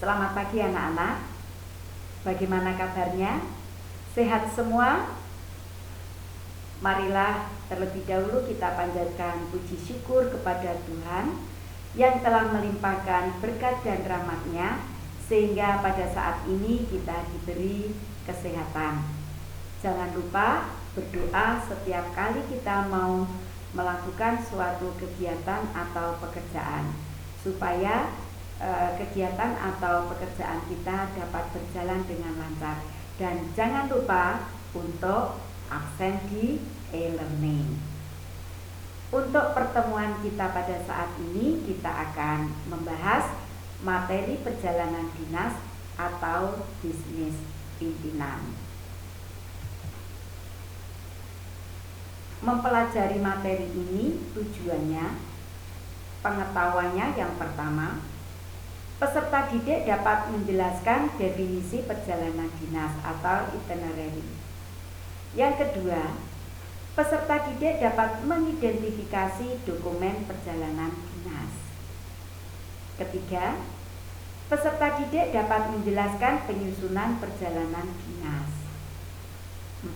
Selamat pagi anak-anak. Bagaimana kabarnya? Sehat semua? Marilah terlebih dahulu kita panjatkan puji syukur kepada Tuhan yang telah melimpahkan berkat dan rahmat-Nya sehingga pada saat ini kita diberi kesehatan. Jangan lupa berdoa setiap kali kita mau melakukan suatu kegiatan atau pekerjaan supaya kegiatan atau pekerjaan kita dapat berjalan dengan lancar. Dan jangan lupa untuk absen di e-learning. Untuk pertemuan kita pada saat ini, kita akan membahas materi perjalanan dinas atau bisnis pimpinan. Mempelajari materi ini tujuannya, pengetahuannya yang pertama, peserta didik dapat menjelaskan definisi perjalanan dinas atau itinerary. Yang kedua, peserta didik dapat mengidentifikasi dokumen perjalanan dinas. Ketiga, peserta didik dapat menjelaskan penyusunan perjalanan dinas.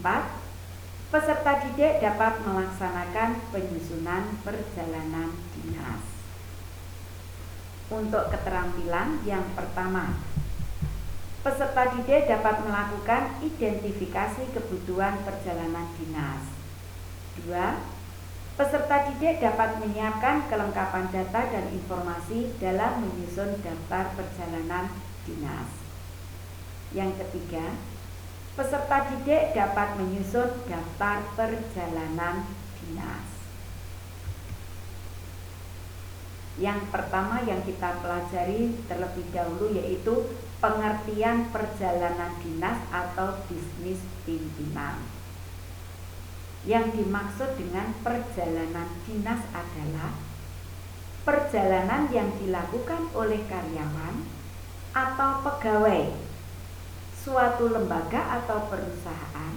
4. Peserta didik dapat melaksanakan penyusunan perjalanan dinas. Untuk keterampilan yang pertama, peserta didik dapat melakukan identifikasi kebutuhan perjalanan dinas. 2. Peserta didik dapat menyiapkan kelengkapan data dan informasi dalam menyusun daftar perjalanan dinas. Yang ketiga, peserta didik dapat menyusun daftar perjalanan dinas. Yang pertama yang kita pelajari terlebih dahulu yaitu pengertian perjalanan dinas atau bisnis pimpinan. Yang dimaksud dengan perjalanan dinas adalah perjalanan yang dilakukan oleh karyawan atau pegawai suatu lembaga atau perusahaan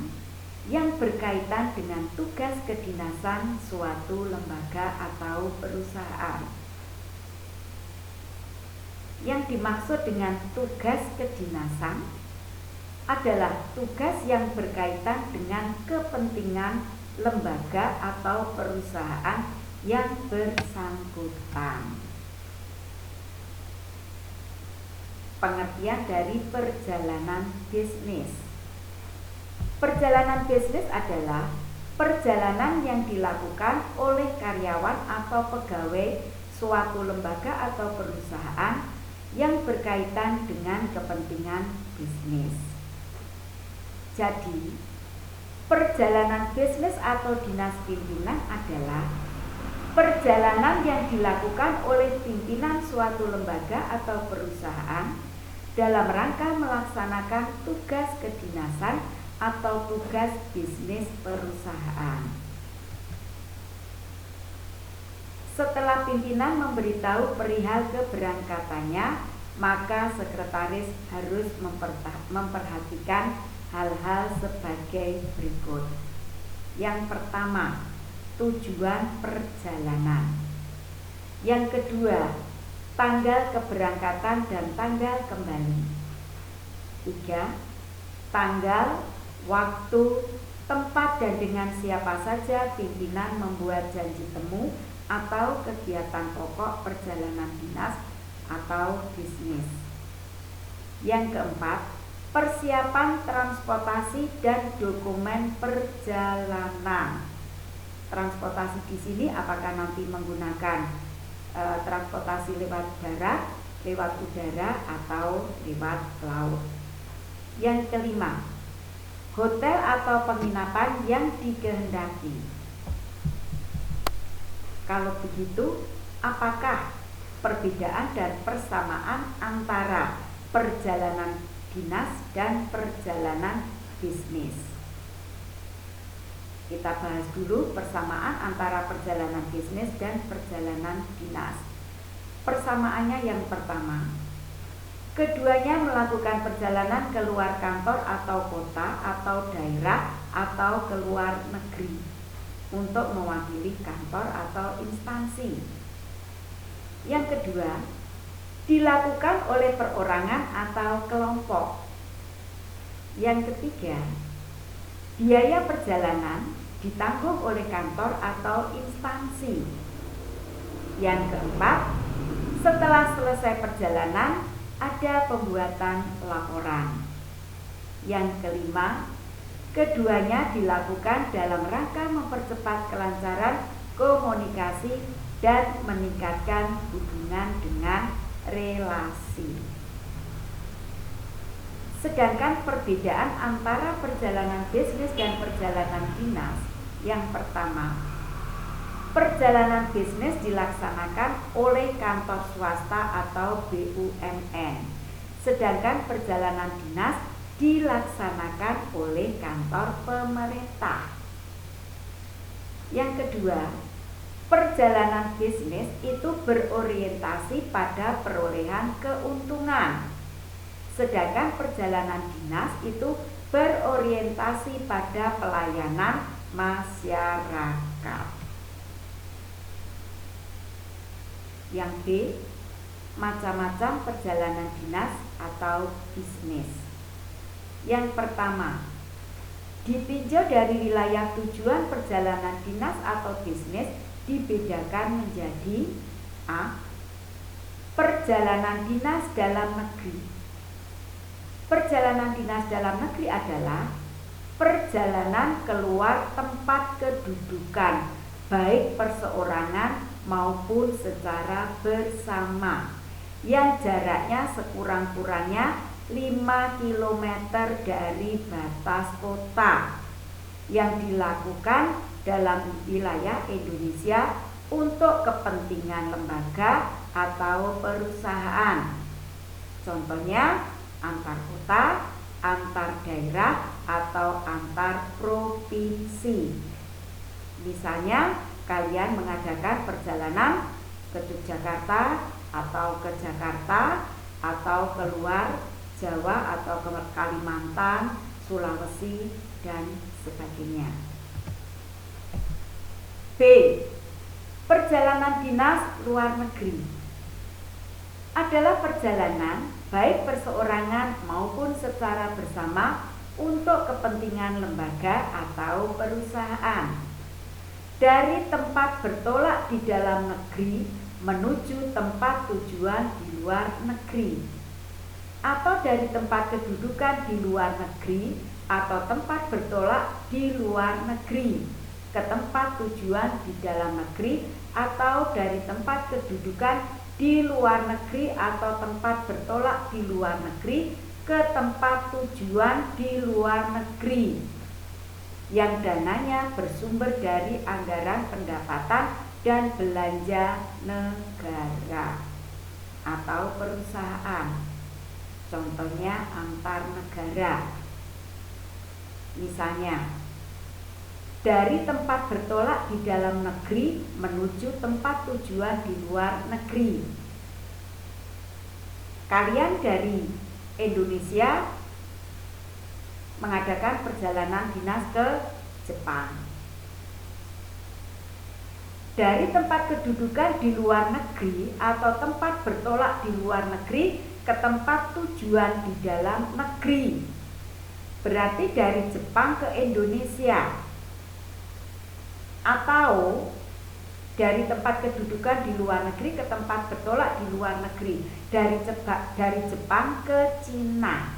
yang berkaitan dengan tugas kedinasan suatu lembaga atau perusahaan. Yang dimaksud dengan tugas kedinasan adalah tugas yang berkaitan dengan kepentingan lembaga atau perusahaan yang bersangkutan. Pengertian dari perjalanan bisnis. Perjalanan bisnis adalah perjalanan yang dilakukan oleh karyawan atau pegawai suatu lembaga atau perusahaan yang berkaitan dengan kepentingan bisnis. Jadi, perjalanan bisnis atau dinas pimpinan adalah perjalanan yang dilakukan oleh pimpinan suatu lembaga atau perusahaan dalam rangka melaksanakan tugas kedinasan atau tugas bisnis perusahaan. Setelah pimpinan memberitahu perihal keberangkatannya, maka sekretaris harus memperhatikan hal-hal sebagai berikut. Yang pertama, tujuan perjalanan. Yang kedua, tanggal keberangkatan dan tanggal kembali. 3. Tanggal, waktu, tempat dan dengan siapa saja pimpinan membuat janji temu atau kegiatan pokok perjalanan dinas atau bisnis. Yang keempat, persiapan transportasi dan dokumen perjalanan. Transportasi di sini apakah nanti menggunakan transportasi lewat darat, lewat udara atau lewat laut. Yang kelima, hotel atau penginapan yang dikehendaki. Kalau begitu, apakah perbedaan dan persamaan antara perjalanan dinas dan perjalanan bisnis? Kita bahas dulu persamaan antara perjalanan bisnis dan perjalanan dinas. Persamaannya yang pertama, keduanya melakukan perjalanan keluar kantor atau kota atau daerah atau keluar negeri untuk mewakili kantor atau instansi. Yang kedua, dilakukan oleh perorangan atau kelompok. Yang ketiga, biaya perjalanan ditanggung oleh kantor atau instansi. Yang keempat, setelah selesai perjalanan ada pembuatan laporan. Yang kelima, keduanya dilakukan dalam rangka mempercepat kelancaran komunikasi dan meningkatkan hubungan dengan relasi. Sedangkan perbedaan antara perjalanan bisnis dan perjalanan dinas, yang pertama, perjalanan bisnis dilaksanakan oleh kantor swasta atau BUMN, sedangkan perjalanan dinas dilaksanakan oleh kantor pemerintah. Yang kedua, perjalanan bisnis itu berorientasi pada perolehan keuntungan, sedangkan perjalanan dinas itu berorientasi pada pelayanan masyarakat. Yang B, macam-macam perjalanan dinas atau bisnis. Yang pertama, ditinjau dari wilayah tujuan perjalanan dinas atau bisnis dibedakan menjadi A, perjalanan dinas dalam negeri. Perjalanan dinas dalam negeri adalah perjalanan keluar tempat kedudukan, baik perseorangan maupun secara bersama, yang jaraknya sekurang-kurangnya 5 km dari batas kota, yang dilakukan dalam wilayah Indonesia untuk kepentingan lembaga atau perusahaan. Contohnya antar kota, antar daerah, atau antar provinsi. Misalnya kalian mengadakan perjalanan ke Yogyakarta atau ke Jakarta atau keluar Jawa atau ke Kalimantan, Sulawesi, dan sebagainya. B, perjalanan dinas luar negeri adalah perjalanan baik perseorangan maupun secara bersama untuk kepentingan lembaga atau perusahaan, dari tempat bertolak di dalam negeri menuju tempat tujuan di luar negeri, atau dari tempat kedudukan di luar negeri atau tempat bertolak di luar negeri ke tempat tujuan di dalam negeri, atau dari tempat kedudukan di luar negeri atau tempat bertolak di luar negeri ke tempat tujuan di luar negeri, yang dananya bersumber dari anggaran pendapatan dan belanja negara atau perusahaan. Contohnya antar negara. Misalnya, dari tempat bertolak di dalam negeri menuju tempat tujuan di luar negeri. Kalian dari Indonesia mengadakan perjalanan dinas ke Jepang. Dari tempat kedudukan di luar negeri atau tempat bertolak di luar negeri ke tempat tujuan di dalam negeri, berarti dari Jepang ke Indonesia, atau dari tempat kedudukan di luar negeri ke tempat bertolak di luar negeri, dari Jepang ke Cina.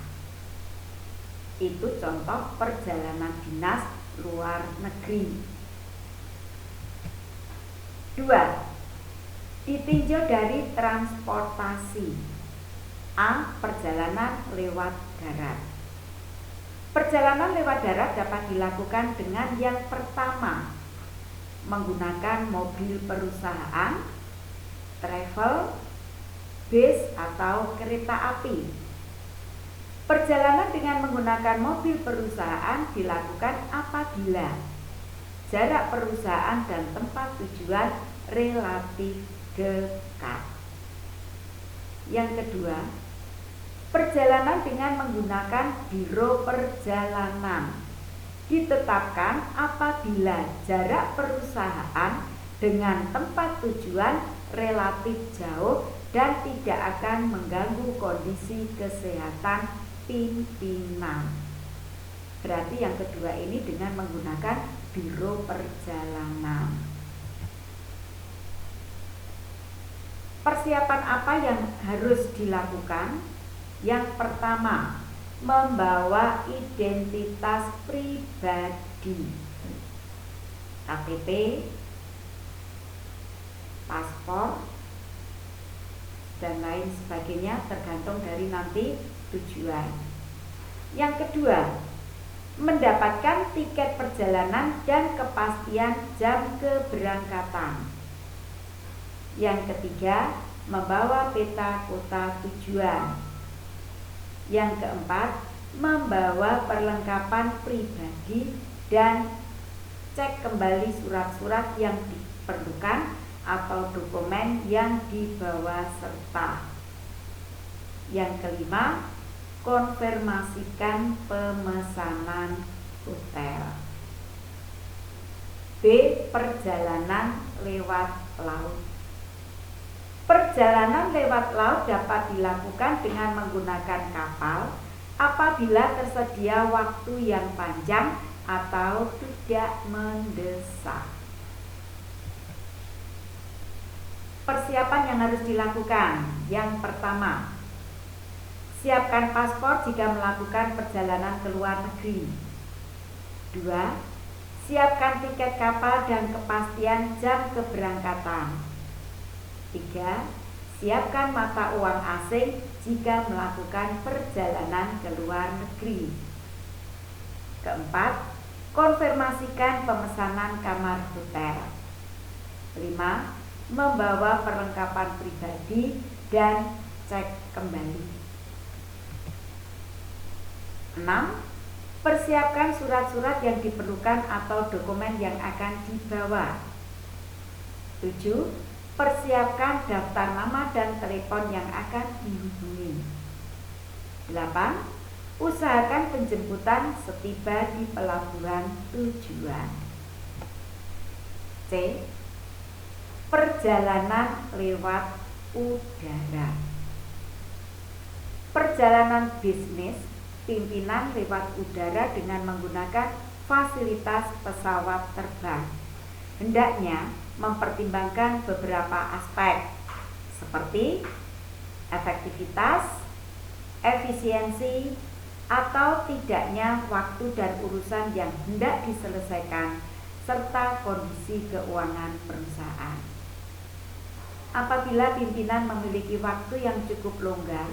Itu contoh perjalanan dinas luar negeri. 2. Ditinjau dari transportasi. A, perjalanan lewat darat. Perjalanan lewat darat dapat dilakukan dengan yang pertama, menggunakan mobil perusahaan, travel, bis, atau kereta api. Perjalanan dengan menggunakan mobil perusahaan dilakukan apabila jarak perusahaan dan tempat tujuan relatif dekat. Yang kedua, perjalanan dengan menggunakan biro perjalanan ditetapkan apabila jarak perusahaan dengan tempat tujuan relatif jauh dan tidak akan mengganggu kondisi kesehatan pimpinan. Berarti yang kedua ini dengan menggunakan biro perjalanan. Persiapan apa yang harus dilakukan? Yang pertama, membawa identitas pribadi, KTP, paspor, dan lain sebagainya, tergantung dari nanti tujuan. Yang kedua, mendapatkan tiket perjalanan dan kepastian jam keberangkatan. Yang ketiga, membawa peta kota tujuan. Yang keempat, membawa perlengkapan pribadi dan cek kembali surat-surat yang diperlukan atau dokumen yang dibawa serta. Yang kelima, konfirmasikan pemesanan hotel. B. Perjalanan lewat laut. Perjalanan lewat laut dapat dilakukan dengan menggunakan kapal apabila tersedia waktu yang panjang atau tidak mendesak. Persiapan yang harus dilakukan. Yang pertama, siapkan paspor jika melakukan perjalanan ke luar negeri. 2. Siapkan tiket kapal dan kepastian jam keberangkatan. 3. Siapkan mata uang asing jika melakukan perjalanan ke luar negeri. Keempat, konfirmasikan pemesanan kamar hotel. 5. Membawa perlengkapan pribadi dan cek kembali. 6. Persiapkan surat-surat yang diperlukan atau dokumen yang akan dibawa. 7. Persiapkan daftar nama dan telepon yang akan dihubungi. 8. Usahakan penjemputan setiba di pelabuhan tujuan. C. Perjalanan lewat udara. Perjalanan bisnis pimpinan lewat udara dengan menggunakan fasilitas pesawat terbang. Hendaknya mempertimbangkan beberapa aspek seperti efektivitas, efisiensi, atau tidaknya waktu dan urusan yang hendak diselesaikan, serta kondisi keuangan perusahaan. Apabila pimpinan memiliki waktu yang cukup longgar,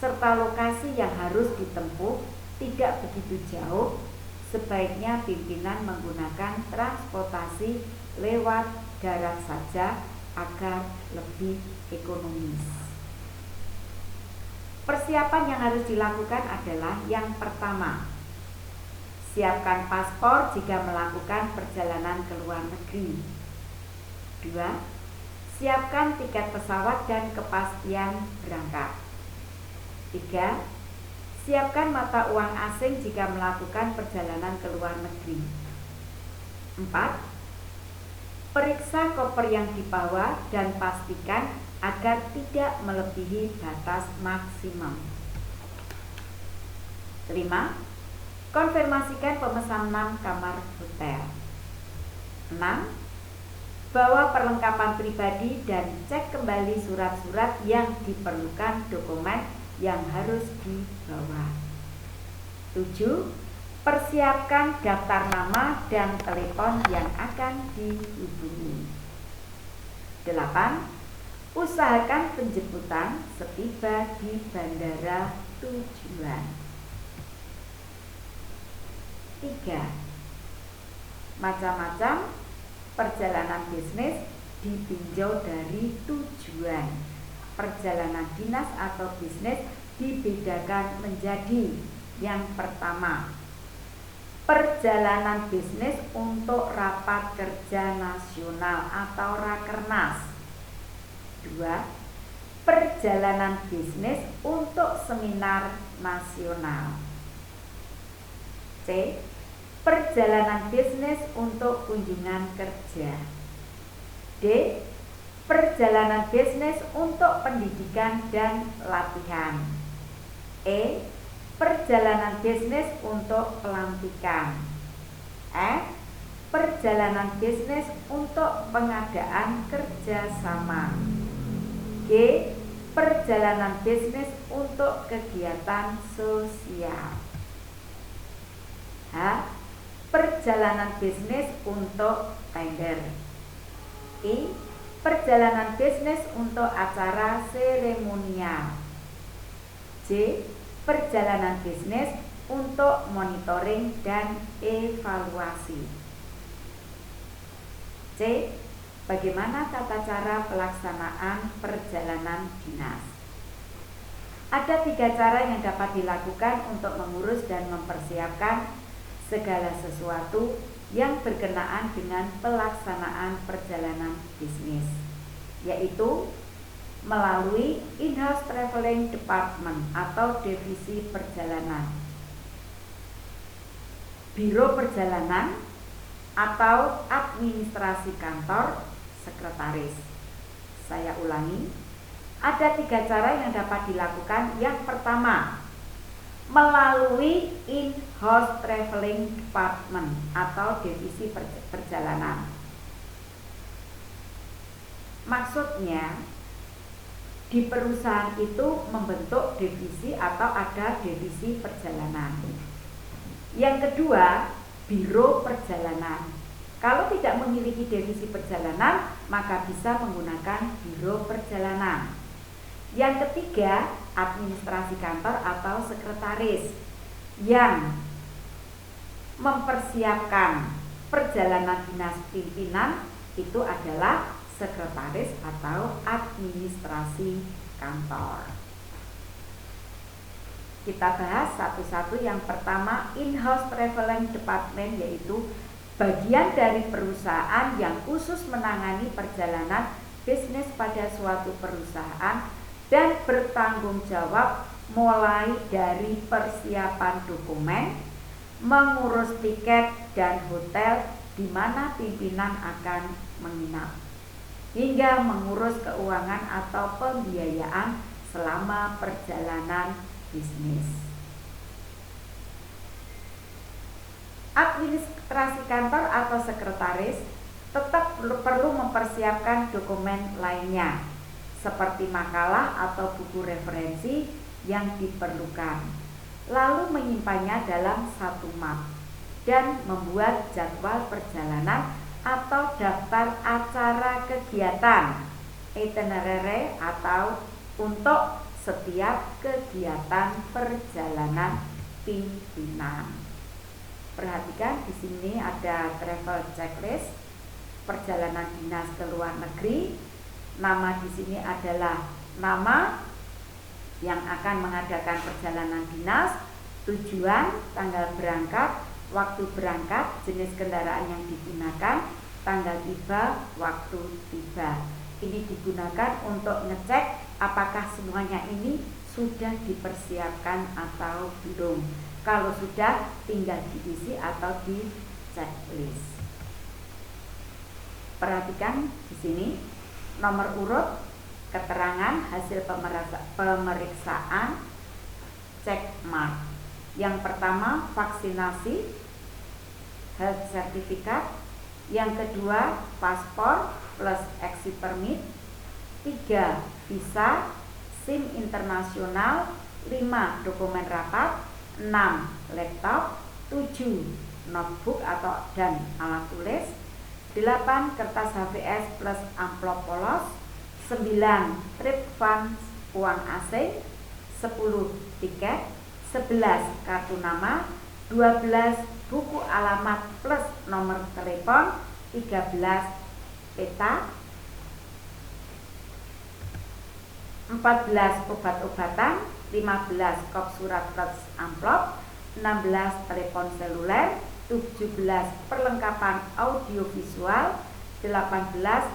serta lokasi yang harus ditempuh tidak begitu jauh, sebaiknya pimpinan menggunakan transportasi lewat darat saja agar lebih ekonomis. Persiapan yang harus dilakukan adalah yang pertama, siapkan paspor jika melakukan perjalanan ke luar negeri. 2. Siapkan tiket pesawat dan kepastian berangkat. 3. Siapkan mata uang asing jika melakukan perjalanan ke luar negeri. 4. Periksa koper yang dibawa dan pastikan agar tidak melebihi batas maksimum. 5. Konfirmasikan pemesanan kamar hotel. 6. Bawa perlengkapan pribadi dan cek kembali surat-surat yang diperlukan, dokumen yang harus dibawa. 7. Persiapkan daftar nama dan telepon yang akan dihubungi. 8. Usahakan penjemputan setiba di bandara tujuan. 3. Macam-macam perjalanan bisnis ditinjau dari tujuan. Perjalanan dinas atau bisnis dibedakan menjadi yang pertama, perjalanan bisnis untuk rapat kerja nasional atau rakernas. 2. Perjalanan bisnis untuk seminar nasional. C. Perjalanan bisnis untuk kunjungan kerja. D. perjalanan bisnis untuk pendidikan dan latihan. E. Perjalanan bisnis untuk pelantikan. F. Perjalanan bisnis untuk pengadaan kerjasama. G. Perjalanan bisnis untuk kegiatan sosial. H. Perjalanan bisnis untuk tender. I. Perjalanan bisnis untuk acara seremonial. J. Perjalanan bisnis untuk monitoring dan evaluasi. C. Bagaimana tata cara pelaksanaan perjalanan dinas? Ada 3 cara yang dapat dilakukan untuk mengurus dan mempersiapkan segala sesuatu yang berkenaan dengan pelaksanaan perjalanan bisnis, yaitu melalui in-house traveling department atau divisi perjalanan, biro perjalanan atau administrasi kantor, sekretaris. Saya ulangi, ada 3 cara yang dapat dilakukan. Yang pertama, melalui in-house traveling department atau divisi perjalanan. Maksudnya, di perusahaan itu membentuk divisi atau ada divisi perjalanan. Yang kedua, biro perjalanan. Kalau tidak memiliki divisi perjalanan, maka bisa menggunakan biro perjalanan. Yang ketiga, administrasi kantor atau sekretaris yang mempersiapkan perjalanan dinas pimpinan itu adalah sekretaris atau administrasi kantor. Kita bahas satu-satu. Yang pertama, in-house traveling department, yaitu bagian dari perusahaan yang khusus menangani perjalanan bisnis pada suatu perusahaan dan bertanggung jawab mulai dari persiapan dokumen, mengurus tiket dan hotel di mana pimpinan akan menginap, hingga mengurus keuangan atau pembiayaan selama perjalanan bisnis. Administrasi kantor atau sekretaris tetap perlu mempersiapkan dokumen lainnya, seperti makalah atau buku referensi yang diperlukan, lalu menyimpannya dalam satu map dan membuat jadwal perjalanan atau daftar acara kegiatan, itinerary, atau untuk setiap kegiatan perjalanan pimpinan. Perhatikan di sini ada travel checklist, perjalanan dinas ke luar negeri. Nama di sini adalah nama yang akan mengadakan perjalanan dinas, tujuan, tanggal berangkat, waktu berangkat, jenis kendaraan yang digunakan, tanggal tiba, waktu tiba. Ini digunakan untuk ngecek apakah semuanya ini sudah dipersiapkan atau belum. Kalau sudah, tinggal diisi atau di checklist. Perhatikan di sini nomor urut keterangan hasil pemeriksaan check mark. Yang pertama, vaksinasi, health certificate. Yang kedua, paspor plus exit permit. 3, visa, SIM internasional. 5, dokumen rapat. 6, laptop. 7, notebook atau dan alat tulis. 8, kertas HVS plus amplop polos. 9, trip funds uang asing. 10, tiket. 11, kartu nama. 12, buku alamat plus nomor telepon. 13, peta. 14, obat-obatan. 15, kop surat plus amplop. 16, telepon seluler. 17, perlengkapan audiovisual. 18,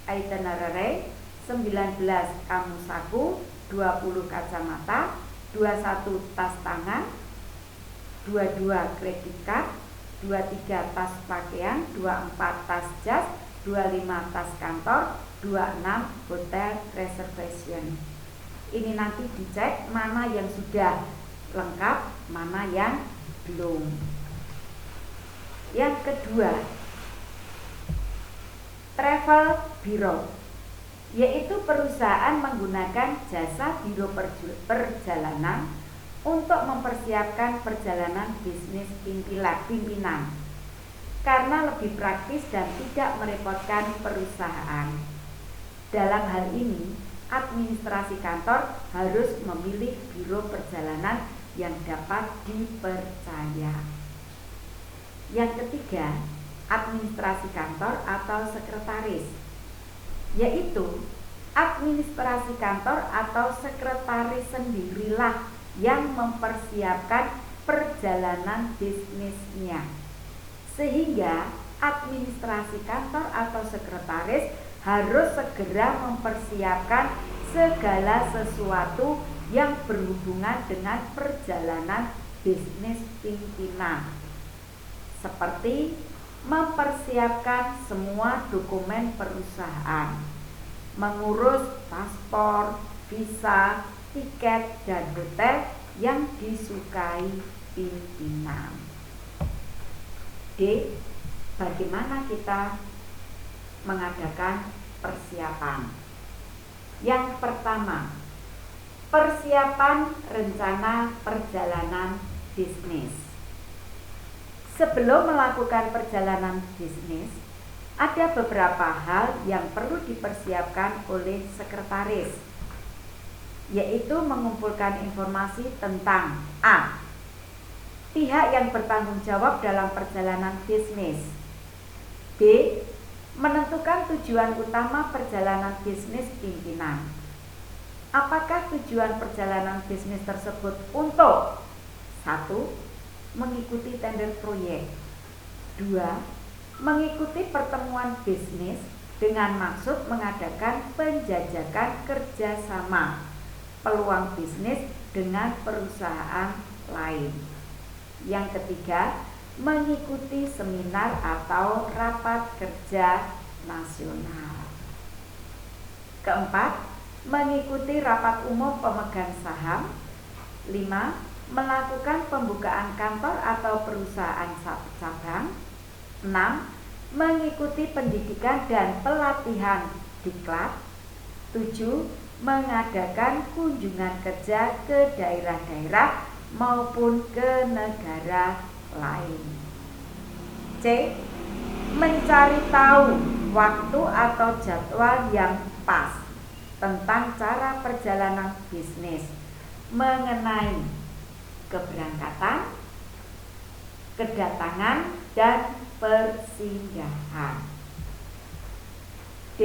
itinerary. 19, kamus saku. 20, kacamata. 21, tas tangan. 22, kredit card. 23, tas pakaian. 24, tas jas. 25, tas kantor. 26 hotel reservation. Ini nanti dicek mana yang sudah lengkap, mana yang belum. Yang kedua, travel bureau, yaitu perusahaan menggunakan jasa biro perjalanan untuk mempersiapkan perjalanan bisnis pimpinan karena lebih praktis dan tidak merepotkan perusahaan. Dalam hal ini, administrasi kantor harus memilih biro perjalanan yang dapat dipercaya. Yang ketiga, administrasi kantor atau sekretaris, yaitu administrasi kantor atau sekretaris sendirilah yang mempersiapkan perjalanan bisnisnya, sehingga administrasi kantor atau sekretaris harus segera mempersiapkan segala sesuatu yang berhubungan dengan perjalanan bisnis pimpinan, seperti mempersiapkan semua dokumen perusahaan, mengurus paspor, visa, tiket, dan hotel yang disukai pimpinan. D. Bagaimana kita mengadakan persiapan? Yang pertama, persiapan rencana perjalanan bisnis. Sebelum melakukan perjalanan bisnis, ada beberapa hal yang perlu dipersiapkan oleh sekretaris, yaitu mengumpulkan informasi tentang A. Pihak yang bertanggung jawab dalam perjalanan bisnis. B. Menentukan tujuan utama perjalanan bisnis pimpinan. Apakah tujuan perjalanan bisnis tersebut untuk 1. Mengikuti tender proyek. 2. Mengikuti pertemuan bisnis dengan maksud mengadakan penjajakan kerjasama peluang bisnis dengan perusahaan lain. Yang ketiga, mengikuti seminar atau rapat kerja nasional. Keempat, mengikuti rapat umum pemegang saham. 5. Melakukan pembukaan kantor atau perusahaan cabang. 6. Mengikuti pendidikan dan pelatihan diklat. 7. Mengadakan kunjungan kerja ke daerah-daerah maupun ke negara lain. C. Mencari tahu waktu atau jadwal yang pas tentang cara perjalanan bisnis mengenai keberangkatan, kedatangan, dan persinggahan. D.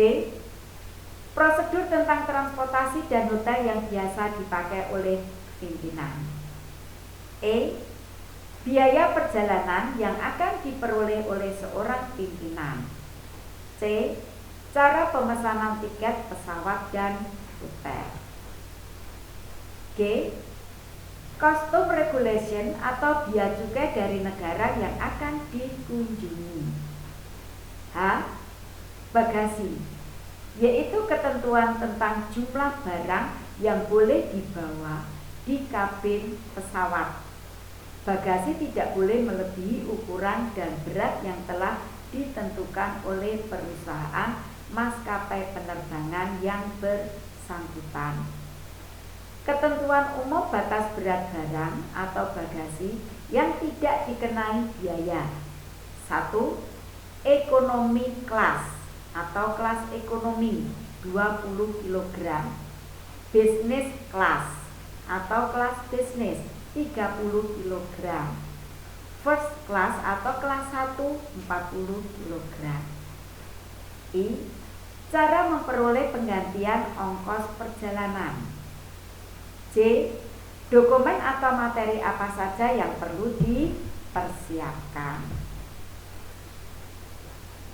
Prosedur tentang transportasi dan hotel yang biasa dipakai oleh pimpinan. E. Biaya perjalanan yang akan diperoleh oleh seorang pimpinan. C. Cara pemesanan tiket pesawat dan hotel. G. Custom regulation atau bea cukai dari negara yang akan dikunjungi. H. Bagasi, yaitu ketentuan tentang jumlah barang yang boleh dibawa di kabin pesawat. Bagasi tidak boleh melebihi ukuran dan berat yang telah ditentukan oleh perusahaan maskapai penerbangan yang bersangkutan. Ketentuan umum batas berat barang atau bagasi yang tidak dikenai biaya. 1. Ekonomi kelas atau kelas ekonomi 20 kg. Business class atau kelas bisnis 30 kg. First class atau kelas 1 40 kg. I. Cara memperoleh penggantian ongkos perjalanan. C. Dokumen atau materi apa saja yang perlu dipersiapkan.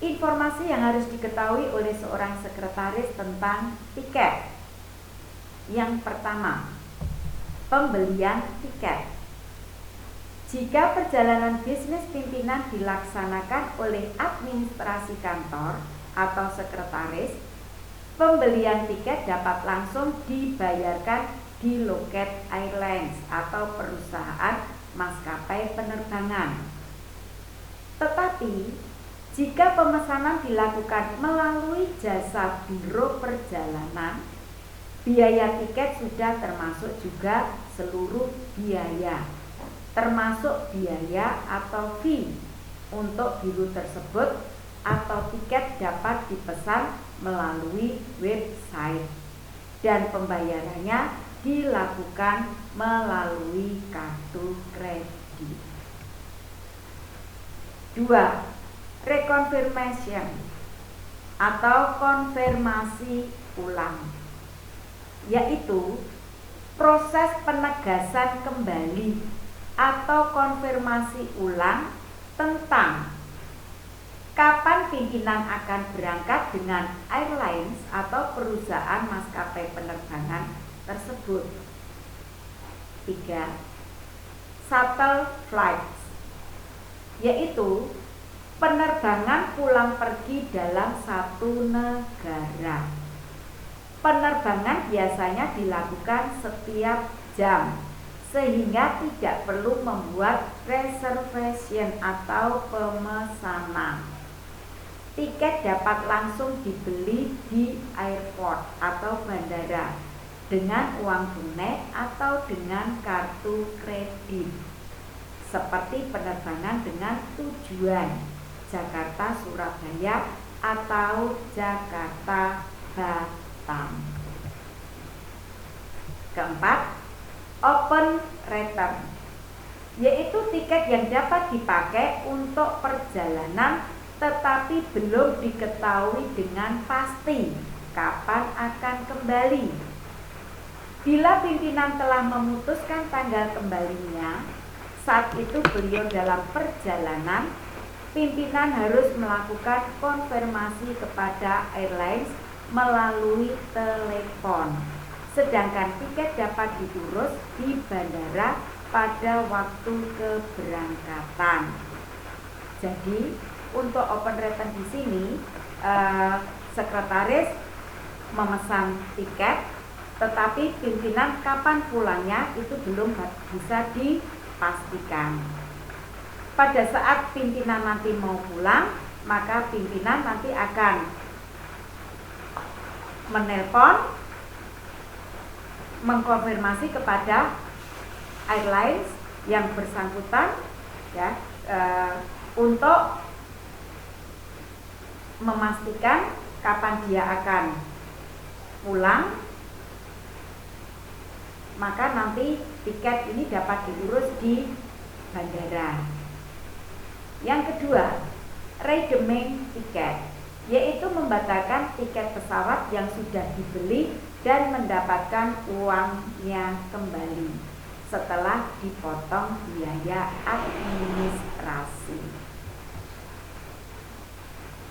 Informasi yang harus diketahui oleh seorang sekretaris tentang tiket. Yang pertama, pembelian tiket. Jika perjalanan bisnis pimpinan dilaksanakan oleh administrasi kantor atau sekretaris, Pembelian tiket dapat langsung dibayarkan di loket airlines atau perusahaan maskapai penerbangan. Tetapi, jika pemesanan dilakukan melalui jasa biro perjalanan, biaya tiket sudah termasuk juga seluruh biaya, termasuk biaya atau fee untuk biro tersebut, atau tiket dapat dipesan melalui website dan pembayarannya dilakukan melalui kartu kredit. 2. Reconfirmation atau konfirmasi ulang, yaitu proses penegasan kembali atau konfirmasi ulang tentang kapan pimpinan akan berangkat dengan airlines atau perusahaan maskapai penerbangan tersebut. 3. Shuttle flights, yaitu penerbangan pulang pergi dalam satu negara. Penerbangan biasanya dilakukan setiap jam, sehingga tidak perlu membuat reservation atau pemesanan. Tiket dapat langsung dibeli di airport atau bandara dengan uang tunai atau dengan kartu kredit, seperti penerbangan dengan tujuan Jakarta Surabaya atau Jakarta Batam. 4. Open return, yaitu tiket yang dapat dipakai untuk perjalanan tetapi belum diketahui dengan pasti kapan akan kembali. Bila pimpinan telah memutuskan tanggal kembalinya, saat itu beliau dalam perjalanan, pimpinan harus melakukan konfirmasi kepada airlines melalui telepon, sedangkan tiket dapat diurus di bandara pada waktu keberangkatan. Jadi untuk open return di sini, sekretaris memesan tiket, tetapi pimpinan kapan pulangnya itu belum bisa dipastikan. Pada saat pimpinan nanti mau pulang, maka pimpinan nanti akan menelpon, mengkonfirmasi kepada airlines yang bersangkutan, ya, untuk memastikan kapan dia akan pulang. Maka nanti tiket ini dapat diurus di bandara. Yang kedua, redeeming tiket, yaitu membatalkan tiket pesawat yang sudah dibeli dan mendapatkan uangnya kembali setelah dipotong biaya administrasi.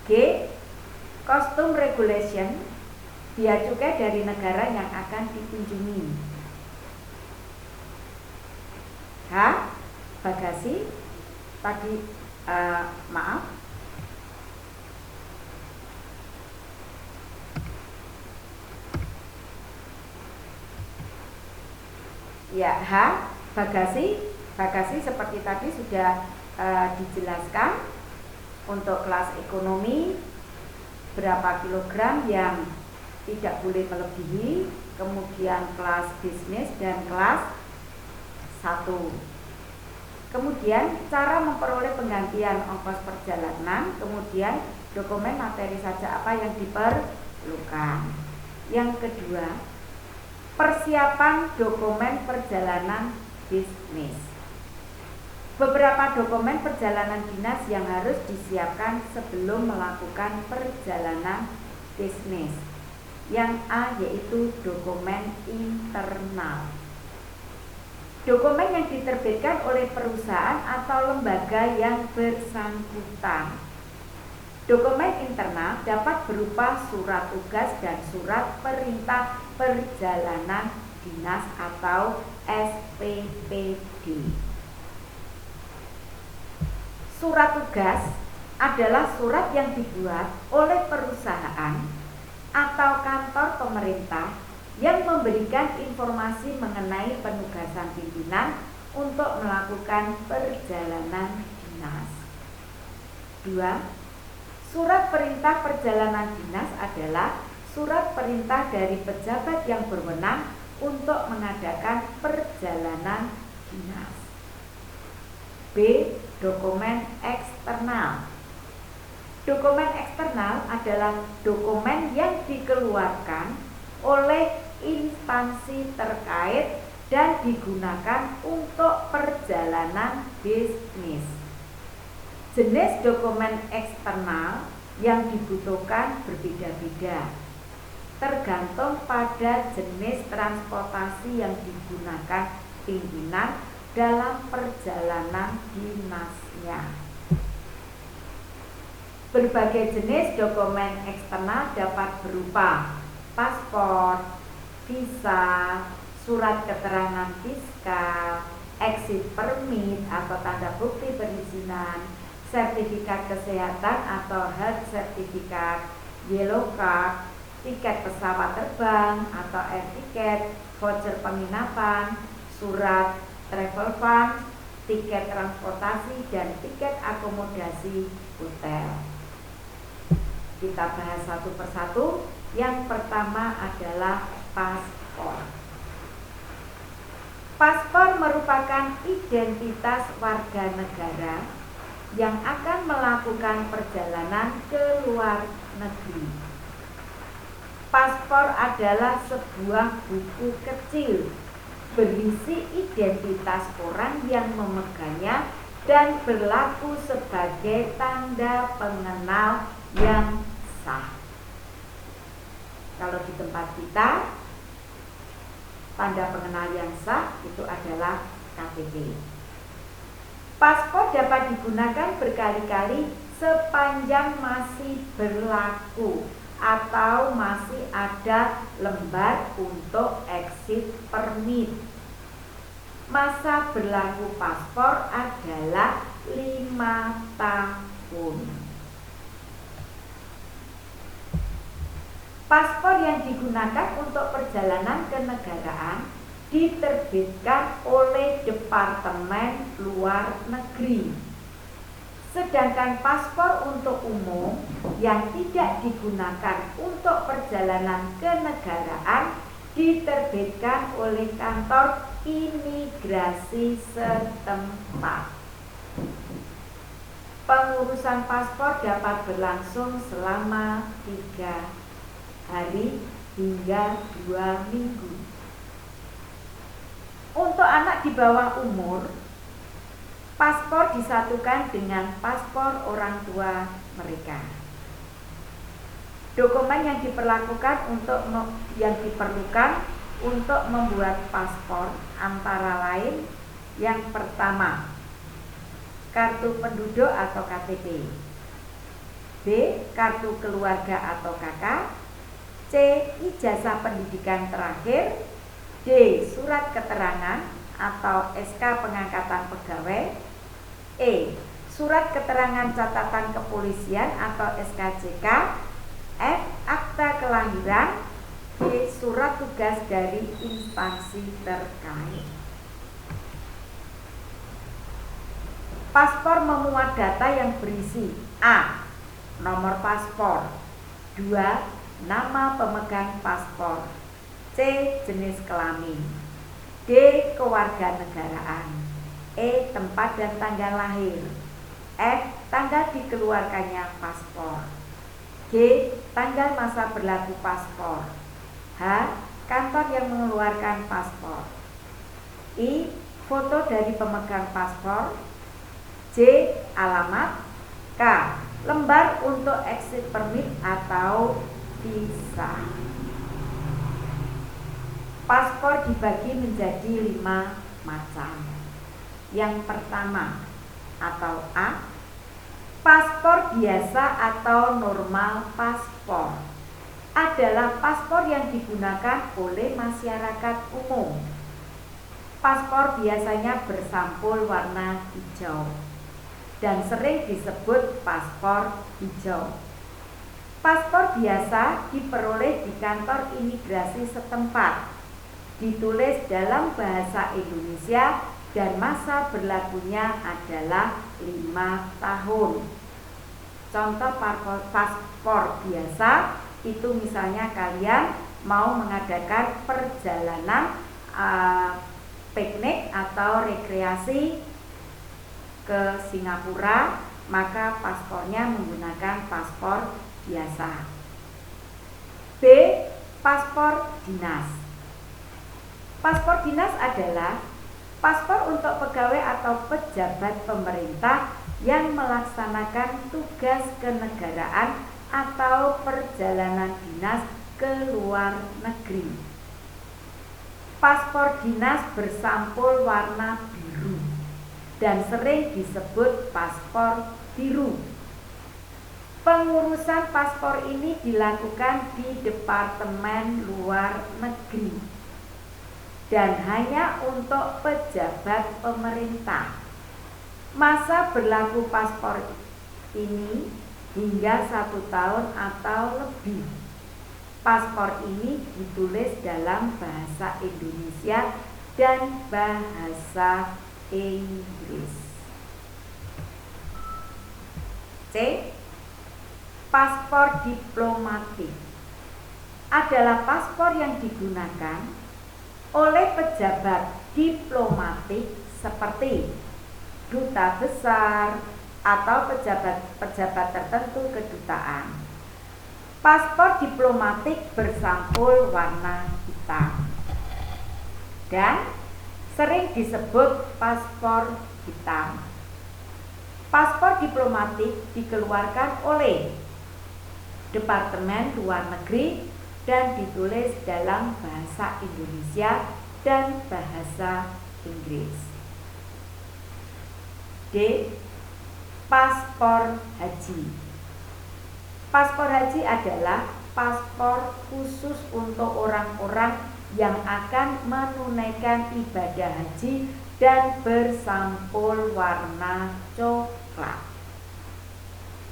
G. Custom regulation, biaya cukai dari negara yang akan dikunjungi. H. Bagasi, tadi maaf, ya, H. Bagasi seperti tadi sudah dijelaskan. Untuk kelas ekonomi, berapa kilogram yang tidak boleh melebihi, kemudian kelas bisnis dan kelas 1. Kemudian cara memperoleh penggantian ongkos perjalanan, kemudian dokumen materi saja apa yang diperlukan. Yang kedua, persiapan dokumen perjalanan bisnis. Beberapa dokumen perjalanan dinas yang harus disiapkan sebelum melakukan perjalanan bisnis. Yang A yaitu dokumen internal. Dokumen yang diterbitkan oleh perusahaan atau lembaga yang bersangkutan. Dokumen internal dapat berupa surat tugas dan surat perintah perjalanan dinas atau SPPD. Surat tugas adalah surat yang dibuat oleh perusahaan atau kantor pemerintah yang memberikan informasi mengenai penugasan pimpinan untuk melakukan perjalanan dinas. 2. Surat perintah perjalanan dinas adalah surat perintah dari pejabat yang berwenang untuk mengadakan perjalanan dinas. B. Dokumen eksternal. Dokumen eksternal adalah dokumen yang dikeluarkan oleh instansi terkait dan digunakan untuk perjalanan bisnis. Jenis dokumen eksternal yang dibutuhkan berbeda-beda, tergantung pada jenis transportasi yang digunakan pimpinan dalam perjalanan dinasnya. Berbagai jenis dokumen eksternal dapat berupa paspor, visa, surat keterangan fiskal, exit permit atau tanda bukti perizinan, sertifikat kesehatan atau health certificate, yellow card, tiket pesawat terbang atau air tiket, voucher penginapan, surat travel fund, tiket transportasi, dan tiket akomodasi hotel. Kita bahas satu persatu. Yang pertama adalah paspor. Paspor merupakan identitas warga negara yang akan melakukan perjalanan ke luar negeri. Paspor adalah sebuah buku kecil berisi identitas orang yang memegangnya dan berlaku sebagai tanda pengenal yang sah. Kalau di tempat kita, tanda pengenal yang sah itu adalah KTP. Paspor dapat digunakan berkali-kali sepanjang masih berlaku atau masih ada lembar untuk exit permit. Masa berlaku paspor adalah 5 tahun. Paspor yang digunakan untuk perjalanan kenegaraan diterbitkan oleh Departemen Luar Negeri. Sedangkan paspor untuk umum yang tidak digunakan untuk perjalanan kenegaraan diterbitkan oleh kantor imigrasi setempat. Pengurusan paspor dapat berlangsung selama 3 hari hingga 2 minggu. Untuk anak di bawah umur, paspor disatukan dengan paspor orang tua mereka. Dokumen yang diperlukan untuk membuat paspor antara lain: yang pertama, kartu penduduk atau KTP. B. Kartu keluarga atau KK. C. Ijazah pendidikan terakhir. D. Surat keterangan atau SK pengangkatan pegawai. E. Surat keterangan catatan kepolisian atau SKCK. F. Akta kelahiran. D. Surat tugas dari instansi terkait. Paspor memuat data yang berisi: A. Nomor paspor. 2. Nama pemegang paspor. C. Jenis kelamin. D. Kewarganegaraan. E. Tempat dan tanggal lahir. F. Tanggal dikeluarkannya paspor. G. Tanggal masa berlaku paspor. H. Kantor yang mengeluarkan paspor. I. Foto dari pemegang paspor. J. Alamat. K. Lembar untuk exit permit atau visa. Paspor dibagi menjadi 5 macam. Yang pertama atau A, paspor biasa atau normal paspor adalah paspor yang digunakan oleh masyarakat umum. Paspor biasanya bersampul warna hijau dan sering disebut paspor hijau. Paspor biasa diperoleh di kantor imigrasi setempat, ditulis dalam bahasa Indonesia dan masa berlakunya adalah 5 tahun. Contoh paspor biasa itu misalnya kalian mau mengadakan perjalanan piknik atau rekreasi ke Singapura, maka paspornya menggunakan paspor biasa. B. Paspor dinas. Paspor dinas adalah paspor untuk pegawai atau pejabat pemerintah yang melaksanakan tugas kenegaraan atau perjalanan dinas ke luar negeri. Paspor dinas bersampul warna biru dan sering disebut paspor biru. Pengurusan paspor ini dilakukan di Departemen Luar Negeri dan hanya untuk pejabat pemerintah. Masa berlaku paspor ini hingga 1 tahun atau lebih. Paspor ini ditulis dalam bahasa Indonesia dan bahasa Inggris. C. Paspor diplomatik adalah paspor yang digunakan oleh pejabat diplomatik seperti duta besar atau pejabat tertentu kedutaan. Paspor diplomatik bersampul warna hitam dan sering disebut paspor hitam. Paspor diplomatik dikeluarkan oleh Departemen Luar Negeri dan ditulis dalam bahasa Indonesia dan bahasa Inggris. D. Paspor haji. Paspor haji adalah paspor khusus untuk orang-orang yang akan menunaikan ibadah haji dan bersampul warna coklat.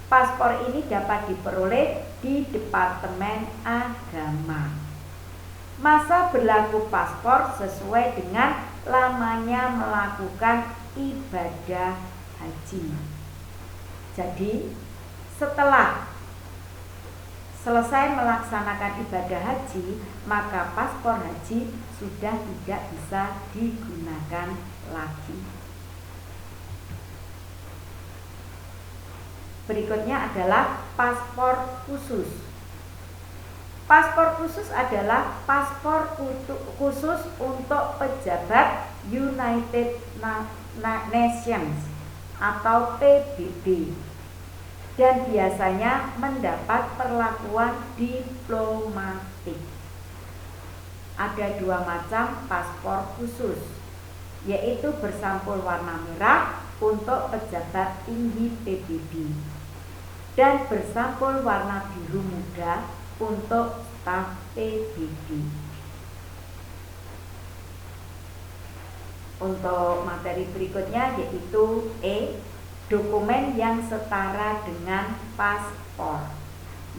Paspor ini dapat diperoleh di Departemen Agama. Masa berlaku paspor sesuai dengan lamanya melakukan ibadah haji. Jadi, setelah selesai melaksanakan ibadah haji, maka paspor haji sudah tidak bisa digunakan lagi. Berikutnya adalah paspor khusus. Paspor khusus adalah paspor khusus untuk pejabat United Nations atau PBB dan biasanya mendapat perlakuan diplomatik. Ada 2 macam paspor khusus, yaitu bersampul warna merah untuk pejabat tinggi PBB dan bersampul warna biru muda untuk staf PBB. Untuk materi berikutnya yaitu E. Dokumen yang setara dengan paspor.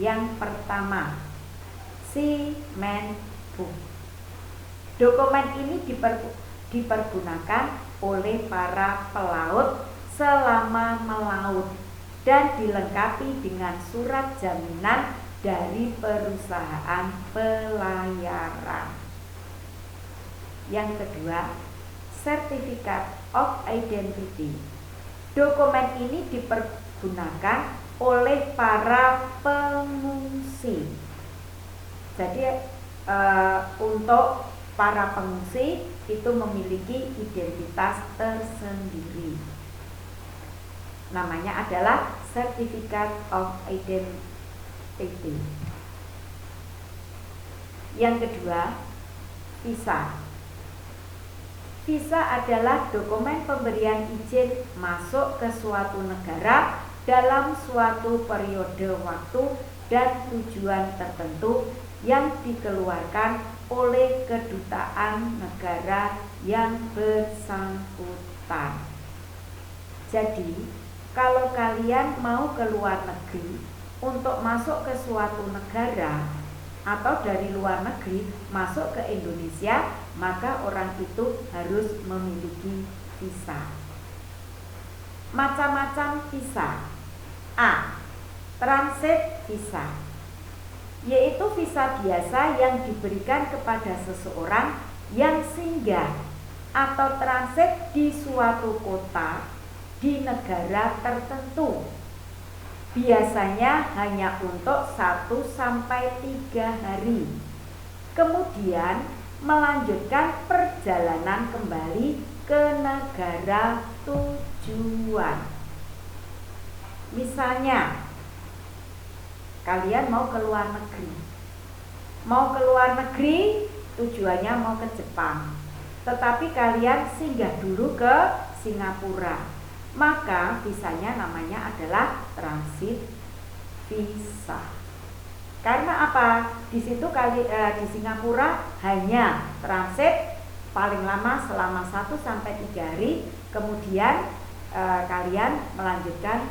Yang pertama, Seamanbook. Dokumen ini dipergunakan oleh para pelaut selama melaut dan dilengkapi dengan surat jaminan dari perusahaan pelayaran. Yang kedua, Certificate of Identity. Dokumen ini dipergunakan oleh para pengungsi. Jadi untuk para pengungsi itu memiliki identitas tersendiri. Namanya adalah Certificate of Identity. Yang kedua, visa. Visa adalah dokumen pemberian izin masuk ke suatu negara dalam suatu periode waktu dan tujuan tertentu yang dikeluarkan oleh kedutaan negara yang bersangkutan. Jadi, kalau kalian mau ke luar negeri untuk masuk ke suatu negara atau dari luar negeri masuk ke Indonesia, maka orang itu harus memiliki visa. Macam-macam visa. A. Transit visa, yaitu visa biasa yang diberikan kepada seseorang yang singgah atau transit di suatu kota di negara tertentu. Biasanya hanya untuk 1-3 hari. Kemudian melanjutkan perjalanan kembali ke negara tujuan. Misalnya, kalian mau ke luar negeri. Mau ke luar negeri, tujuannya mau ke Jepang. Tetapi kalian singgah dulu ke Singapura. Maka visanya namanya adalah transit visa. Karena apa? Di situ di Singapura hanya transit paling lama selama 1-3 hari. Kemudian kalian melanjutkan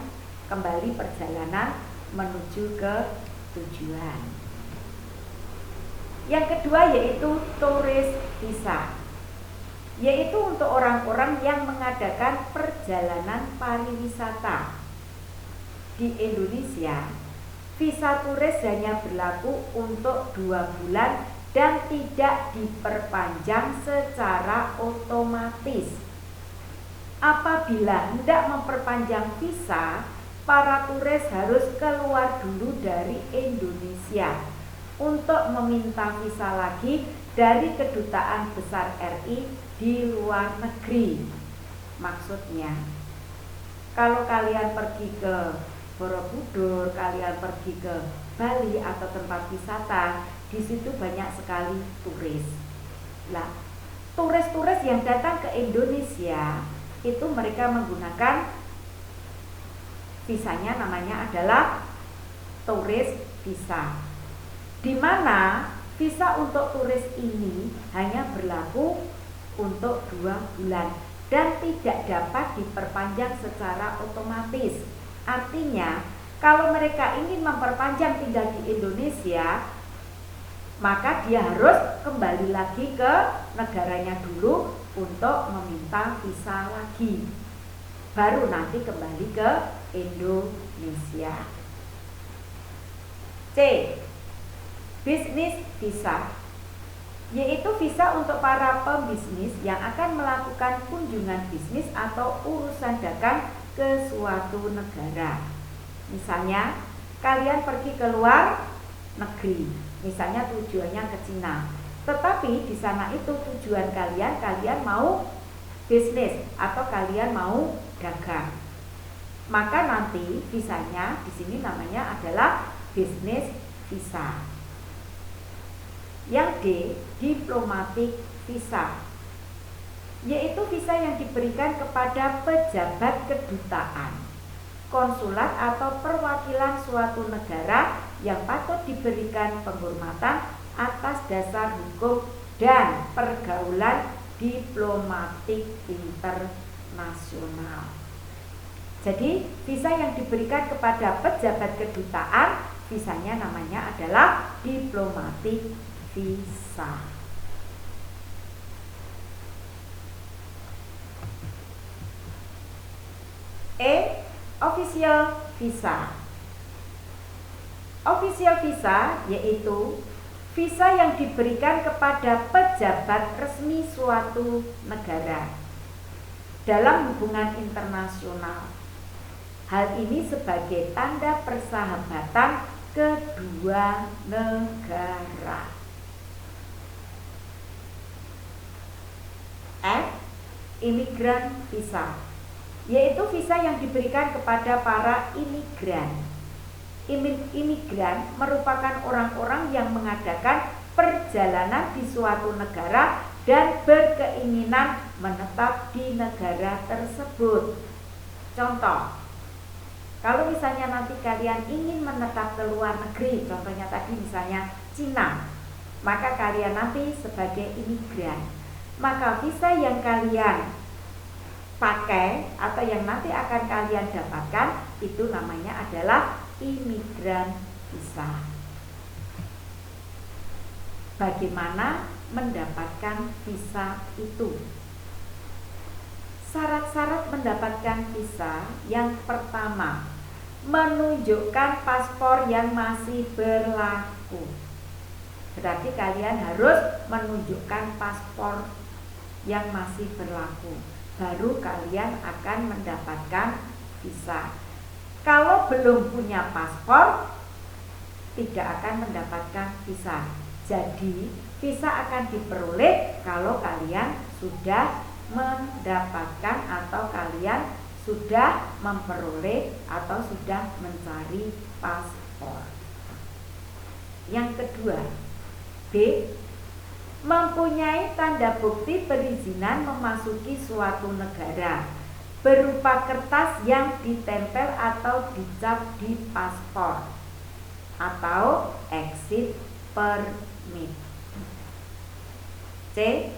kembali perjalanan menuju ke tujuan. Yang kedua yaitu turis visa, yaitu untuk orang-orang yang mengadakan perjalanan pariwisata. Di Indonesia, visa turis hanya berlaku untuk 2 bulan dan tidak diperpanjang secara otomatis. Apabila hendak memperpanjang visa, para turis harus keluar dulu dari Indonesia untuk meminta visa lagi dari Kedutaan Besar RI di luar negeri. Maksudnya, kalau kalian pergi ke Borobudur, kalian pergi ke Bali atau tempat wisata, di situ banyak sekali turis. Nah, turis-turis yang datang ke Indonesia itu mereka menggunakan visanya, namanya adalah turis visa, di mana visa untuk turis ini hanya berlaku untuk 2 bulan dan tidak dapat diperpanjang secara otomatis. Artinya, kalau mereka ingin memperpanjang tinggal di Indonesia, maka dia harus kembali lagi ke negaranya dulu untuk meminta visa lagi, baru nanti kembali ke Indonesia. C. Bisnis visa, yaitu visa untuk para pembisnis yang akan melakukan kunjungan bisnis atau urusan dagang ke suatu negara. Misalnya, kalian pergi ke luar negeri, misalnya tujuannya ke Cina, tetapi di sana itu tujuan kalian mau bisnis atau kalian mau dagang. Maka nanti visanya di sini namanya adalah bisnis visa. Yang D, diplomatic visa, yaitu visa yang diberikan kepada pejabat kedutaan, konsulat atau perwakilan suatu negara yang patut diberikan penghormatan atas dasar hukum dan pergaulan diplomatik internasional. Jadi visa yang diberikan kepada pejabat kedutaan, visanya namanya adalah diplomatic visa. E. Official visa. Official visa yaitu visa yang diberikan kepada pejabat resmi suatu negara dalam hubungan internasional. Hal ini sebagai tanda persahabatan kedua negara. F. Imigran visa, yaitu visa yang diberikan kepada para imigran. Imigran merupakan orang-orang yang mengadakan perjalanan di suatu negara dan berkeinginan menetap di negara tersebut. Contoh, kalau misalnya nanti kalian ingin menetap ke luar negeri, contohnya tadi misalnya Cina, maka kalian nanti sebagai imigran, maka visa yang kalian pakai atau yang nanti akan kalian dapatkan itu namanya adalah imigran visa. Bagaimana mendapatkan visa itu? Syarat-syarat mendapatkan visa yang pertama, menunjukkan paspor yang masih berlaku. Berarti kalian harus menunjukkan paspor yang masih berlaku, baru kalian akan mendapatkan visa. Kalau belum punya paspor, tidak akan mendapatkan visa. Jadi visa akan diperoleh kalau kalian sudah mendapatkan atau kalian sudah memperoleh atau sudah mencari paspor. Yang kedua, B, mempunyai tanda bukti perizinan memasuki suatu negara berupa kertas yang ditempel atau dicap di paspor atau exit permit. C,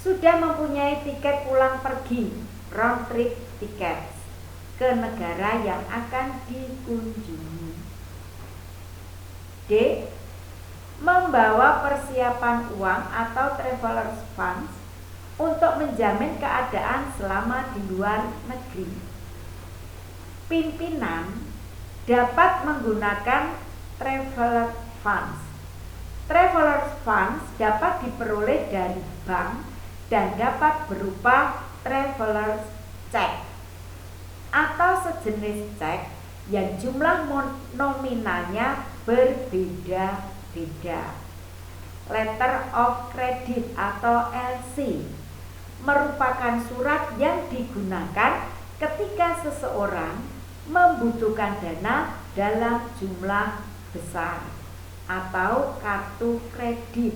sudah mempunyai tiket pulang pergi round trip tiket ke negara yang akan dikunjungi. D, membawa persiapan uang atau traveler's funds untuk menjamin keadaan selama di luar negeri. Pimpinan dapat menggunakan traveler funds. Traveler's funds dapat diperoleh dari bank dan dapat berupa traveler's check atau sejenis cek yang jumlah nominalnya berbeda-beda. Letter of credit atau LC merupakan surat yang digunakan ketika seseorang membutuhkan dana dalam jumlah besar, atau kartu kredit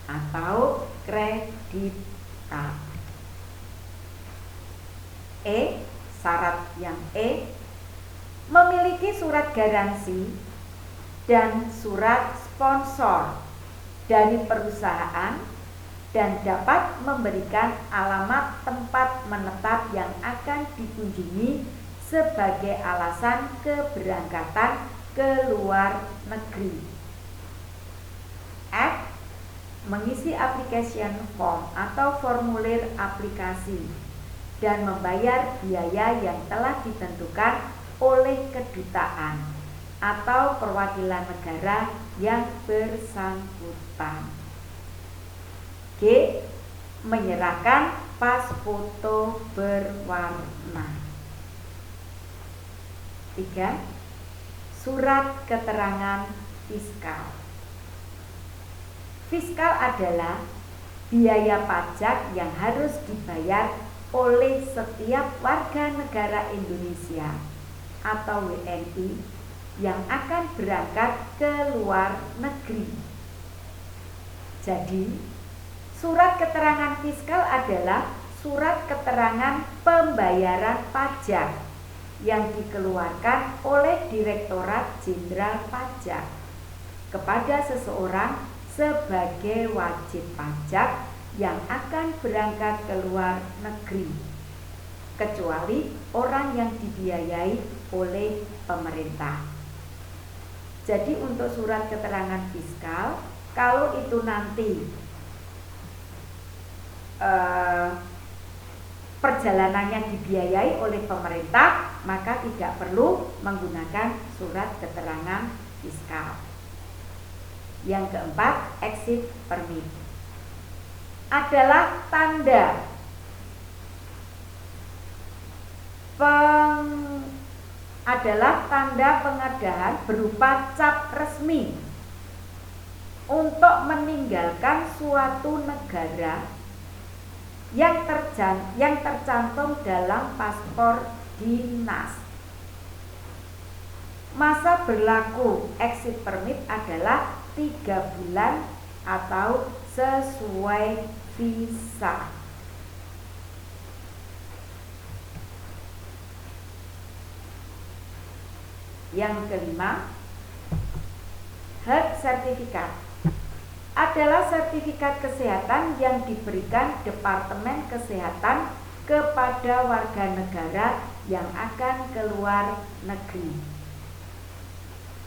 atau kredit card. E, syarat yang E, memiliki surat garansi dan surat sponsor dari perusahaan dan dapat memberikan alamat tempat menetap yang akan dikunjungi sebagai alasan keberangkatan ke luar negeri. F, mengisi application form atau formulir aplikasi dan membayar biaya yang telah ditentukan oleh kedutaan atau perwakilan negara yang bersangkutan. G, menyerahkan pas foto berwarna. 3, surat keterangan fiskal. Fiskal adalah biaya pajak yang harus dibayar oleh setiap warga negara Indonesia atau WNI yang akan berangkat ke luar negeri. Jadi, surat keterangan fiskal adalah surat keterangan pembayaran pajak yang dikeluarkan oleh Direktorat Jenderal Pajak kepada seseorang sebagai wajib pajak yang akan berangkat ke luar negeri, kecuali orang yang dibiayai oleh pemerintah. Jadi untuk surat keterangan fiskal, kalau itu nanti perjalanannya dibiayai oleh pemerintah, maka tidak perlu menggunakan surat keterangan fiskal. Yang keempat, exit permit adalah tanda pengedahan berupa cap resmi untuk meninggalkan suatu negara yang tercantum dalam paspor dinas. Masa berlaku exit permit adalah 3 bulan atau sesuai visa. Yang kelima, health certificate adalah sertifikat kesehatan yang diberikan Departemen Kesehatan kepada warga negara yang akan keluar negeri.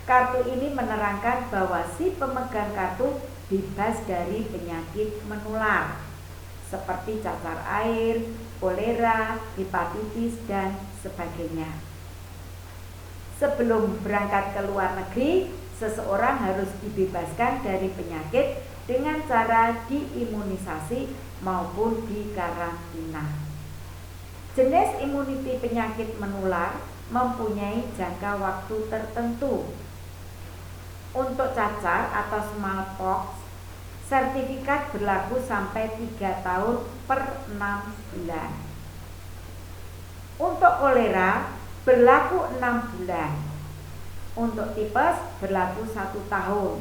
Kartu ini menerangkan bahwa si pemegang kartu bebas dari penyakit menular seperti cacar air, kolera, hepatitis, dan sebagainya. Sebelum berangkat ke luar negeri, seseorang harus dibebaskan dari penyakit dengan cara diimunisasi maupun dikarantina. Jenis imuniti penyakit menular mempunyai jangka waktu tertentu. Untuk cacar atau smallpox, sertifikat berlaku sampai 3 tahun per 6 bulan. Untuk kolera berlaku 6 bulan. Untuk tipes berlaku 1 tahun.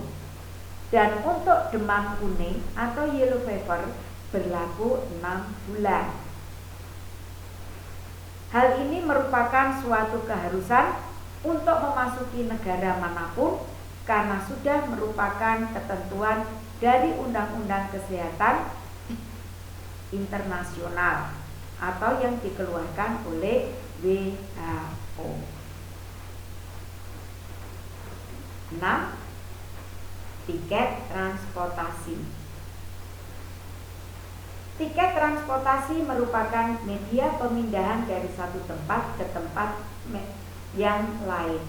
Dan untuk demam kuning atau yellow fever berlaku 6 bulan. Hal ini merupakan suatu keharusan untuk memasuki negara manapun karena sudah merupakan ketentuan dari Undang-Undang Kesehatan Internasional atau yang dikeluarkan oleh WHO. 6. Tiket transportasi. Tiket transportasi merupakan media pemindahan dari satu tempat ke tempat yang lain.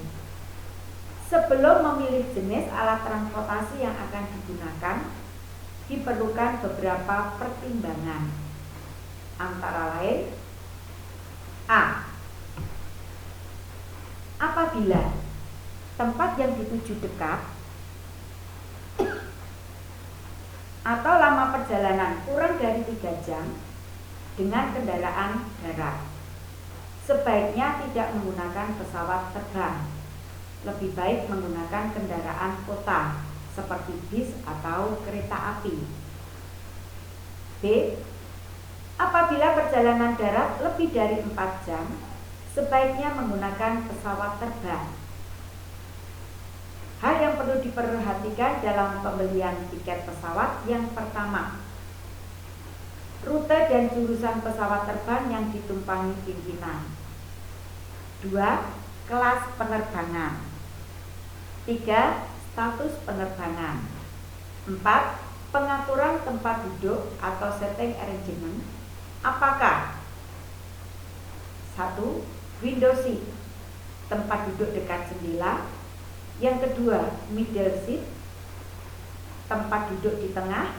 Sebelum memilih jenis alat transportasi yang akan digunakan, diperlukan beberapa pertimbangan. Antara lain, A. Apabila tempat yang dituju dekat atau lama perjalanan kurang dari 3 jam dengan kendaraan darat, sebaiknya tidak menggunakan pesawat terbang. Lebih baik menggunakan kendaraan kota seperti bis atau kereta api. B. Apabila perjalanan darat lebih dari 4 jam, sebaiknya menggunakan pesawat terbang. Hal yang perlu diperhatikan dalam pembelian tiket pesawat yang pertama, rute dan jurusan pesawat terbang yang ditumpangi pimpinan. 2. Kelas penerbangan. 3. Status penerbangan. 4. Pengaturan tempat duduk atau seating arrangement. Apakah 1. Window seat, tempat duduk dekat jendela. Yang kedua, middle seat, tempat duduk di tengah.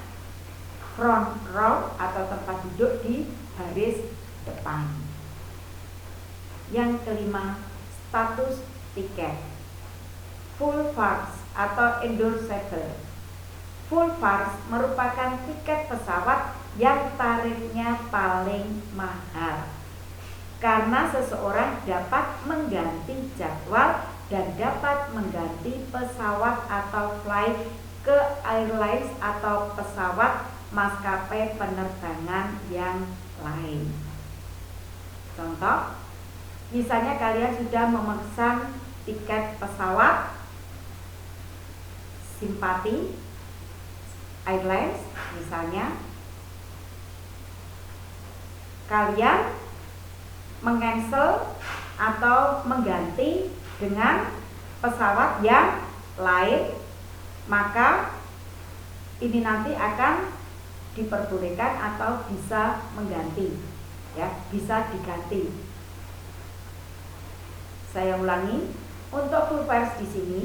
Front row atau tempat duduk di baris depan. Yang kelima, status tiket. Full fares atau endorsable. Full fares merupakan tiket pesawat yang tarifnya paling mahal, karena seseorang dapat mengganti jadwal dan dapat mengganti pesawat atau flight ke airlines atau pesawat maskapai penerbangan yang lain. Contoh, misalnya kalian sudah memesan tiket pesawat Simpati Airlines, misalnya kalian mengcancel atau mengganti dengan pesawat yang lain, maka ini nanti akan diperbolehkan atau bisa mengganti, ya, bisa diganti. Saya ulangi, untuk full fares di sini,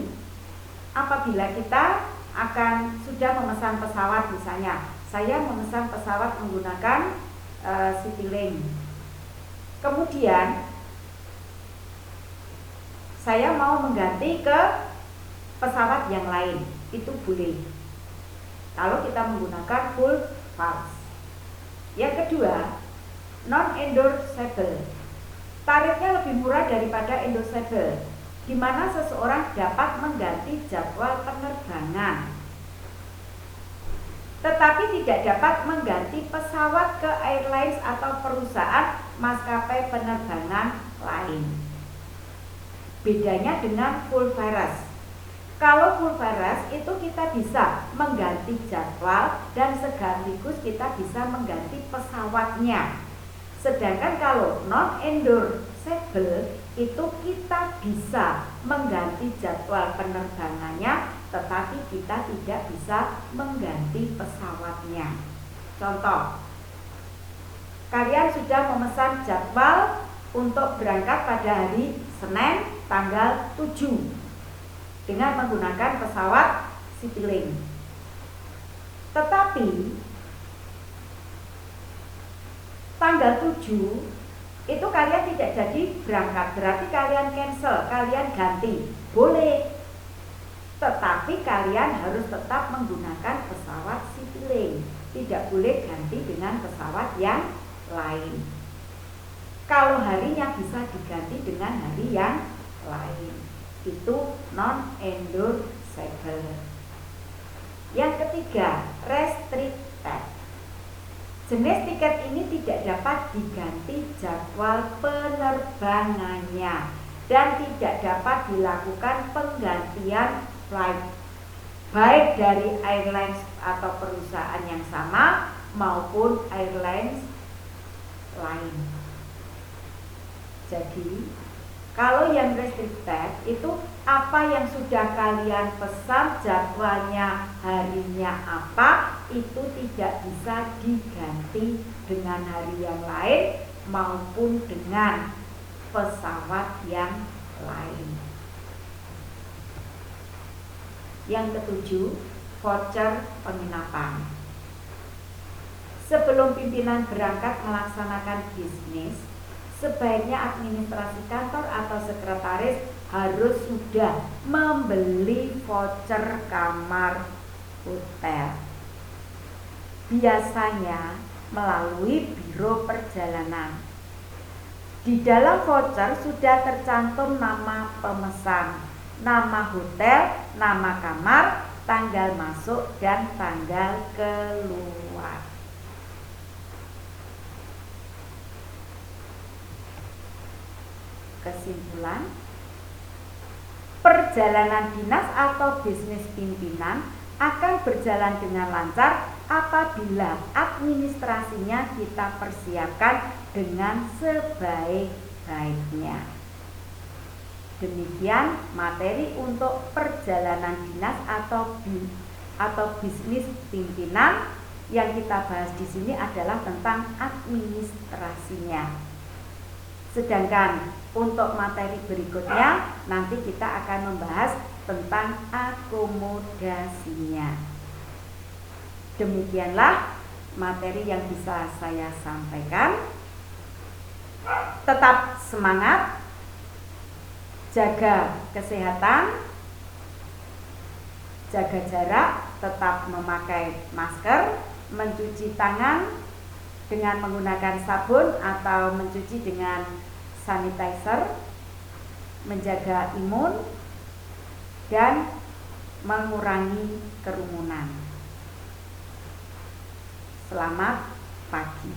apabila kita akan sudah memesan pesawat, misalnya saya memesan pesawat menggunakan Citylink, kemudian saya mau mengganti ke pesawat yang lain, itu boleh kalau kita menggunakan full fares. Yang kedua, non-endorsable, tarifnya lebih murah daripada endorsable, di mana seseorang dapat mengganti jadwal penerbangan, tetapi tidak dapat mengganti pesawat ke airlines atau perusahaan maskapai penerbangan lain. Bedanya dengan full fares. Kalau full fares itu kita bisa mengganti jadwal dan sekaligus kita bisa mengganti pesawatnya. Sedangkan kalau non-endorsable itu kita bisa mengganti jadwal penerbangannya, tetapi kita tidak bisa mengganti pesawatnya. Contoh, kalian sudah memesan jadwal untuk berangkat pada hari Senin tanggal 7 dengan menggunakan pesawat Citylink. Tetapi tanggal 7 itu kalian tidak jadi berangkat, berarti kalian cancel, kalian ganti, boleh. Tetapi kalian harus tetap menggunakan pesawat Citylink, tidak boleh ganti dengan pesawat yang lain. Kalau harinya bisa diganti dengan hari yang lain, itu non-endorsable. Yang ketiga, restricted. Jenis tiket ini tidak dapat diganti jadwal penerbangannya dan tidak dapat dilakukan penggantian flight, baik dari airlines atau perusahaan yang sama maupun airlines lain. Jadi, kalau yang restricted itu apa yang sudah kalian pesan, jadwalnya harinya apa, itu tidak bisa diganti dengan hari yang lain maupun dengan pesawat yang lain. Yang ketujuh, voucher penginapan. Sebelum pimpinan berangkat melaksanakan bisnis, sebaiknya administrasi kantor atau sekretaris harus sudah membeli voucher kamar hotel. Biasanya melalui biro perjalanan. Di dalam voucher sudah tercantum nama pemesan, nama hotel, nama kamar, tanggal masuk, dan tanggal keluar. Kesimpulan, perjalanan dinas atau bisnis pimpinan akan berjalan dengan lancar apabila administrasinya kita persiapkan dengan sebaik-baiknya. Demikian materi untuk perjalanan dinas atau bisnis pimpinan. Yang kita bahas di sini adalah tentang administrasinya. Sedangkan untuk materi berikutnya nanti kita akan membahas tentang akomodasinya. Demikianlah materi yang bisa saya sampaikan. Tetap semangat, jaga kesehatan, jaga jarak, tetap memakai masker, mencuci tangan dengan menggunakan sabun atau mencuci dengan sanitizer, menjaga imun, dan mengurangi kerumunan. Selamat pagi.